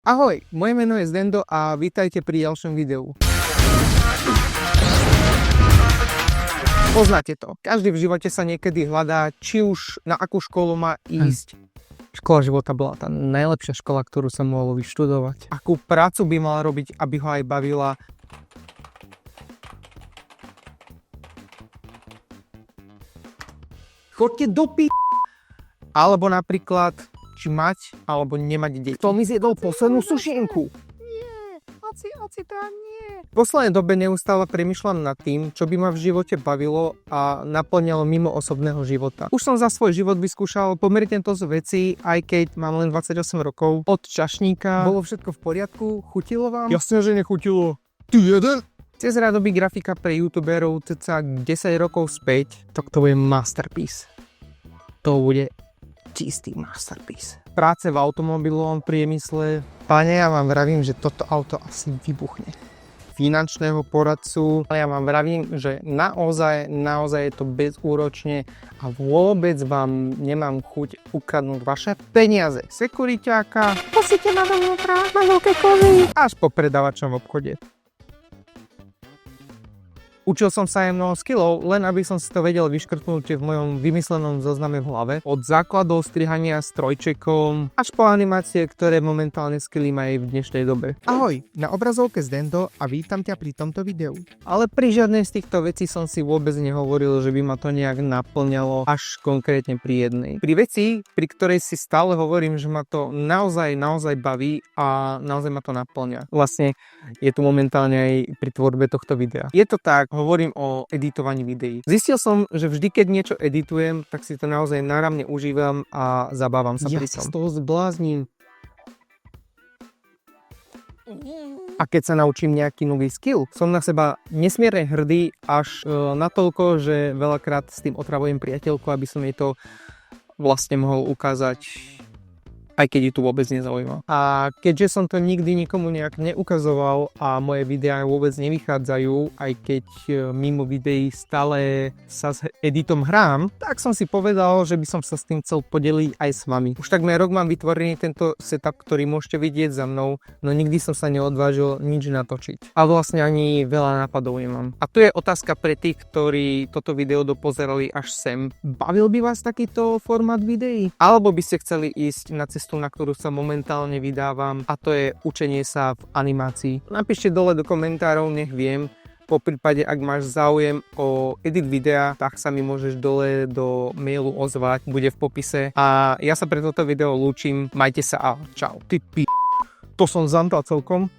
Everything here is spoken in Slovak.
Ahoj, moje meno je Zdendo a vítajte pri ďalšom videu. Poznáte to. Každý v živote sa niekedy hľadá, či už na akú školu má ísť. Škola života bola tá najlepšia škola, ktorú sa mohol vyštudovať. Akú prácu by mal robiť, aby ho aj bavila. Chodte do Alebo napríklad, či mať alebo nemať deti. Kto mi zjedol poslednú sušienku? Nie, hoci tam nie. V poslednej dobe neustále premýšľam nad tým, čo by ma v živote bavilo a naplňalo mimo osobného života. Už som za svoj život vyskúšal pomerne dosť vecí, aj keď mám len 28 rokov. Od čašníka bolo všetko v poriadku, chutilo vám? Jasne, že nechutilo. Ty jeden? Cez rádoby grafika pre youtuberov cca 10 rokov späť, tak to bude masterpiece. To bude čistý masterpiece. Práce v automobilovom priemysle. Páne, ja vám vravím, že toto auto asi vybuchne. Finančného poradcu. Ja vám vravím, že naozaj je to bezúročne a vôbec vám nemám chuť ukradnúť vaše peniaze. Sekuriťáka, posíte ma dovnútra, na veľké kozy, až po predavačom v obchode. Učil som sa aj mnoho skillov, len aby som si to vedel vyškrtnúť v mojom vymyslenom zozname v hlave. Od základov strihania strojčekom až po animácie, ktoré momentálne skilly majú v dnešnej dobe. Ahoj, na obrazovke Zdendo a vítam ťa pri tomto videu. Ale pri žiadnej z týchto vecí som si vôbec nehovoril, že by ma to nejak naplňalo, až konkrétne pri jednej. Pri veci, pri ktorej si stále hovorím, že ma to naozaj baví a naozaj ma to naplňa. Vlastne je tu momentálne aj pri tvorbe tohto videa. Je to tak, hovorím o editovaní videí. Zistil som, že vždy, keď niečo editujem, tak si to naozaj náramne užívam a zabávam sa pri tom. Ja sa z toho zblázním. A keď sa naučím nejaký nový skill, som na seba nesmierne hrdý až natoľko, že veľakrát s tým otravujem priateľku, aby som jej to vlastne mohol ukázať, aj keď ju tu vôbec nezaujíma. A keďže som to nikdy nikomu nejak neukazoval a moje videá vôbec nevychádzajú, aj keď mimo videí stále sa s editom hrám, tak som si povedal, že by som sa s tým chcel podeliť aj s vami. Už takmer rok mám vytvorený tento setup, ktorý môžete vidieť za mnou, no nikdy som sa neodvážil nič natočiť. A vlastne ani veľa nápadov nemám. A tu je otázka pre tých, ktorí toto video dopozerali až sem. Bavil by vás takýto formát videí? Alebo by ste chceli ísť na cestu, na ktorú sa momentálne vydávam, a to je učenie sa v animácii. Napíšte dole do komentárov, nech viem. Po prípade, ak máš záujem o edit videa, tak sa mi môžeš dole do mailu ozvať, bude v popise. A ja sa pre toto video lúčim, majte sa a čau. Ty to som zantal celkom.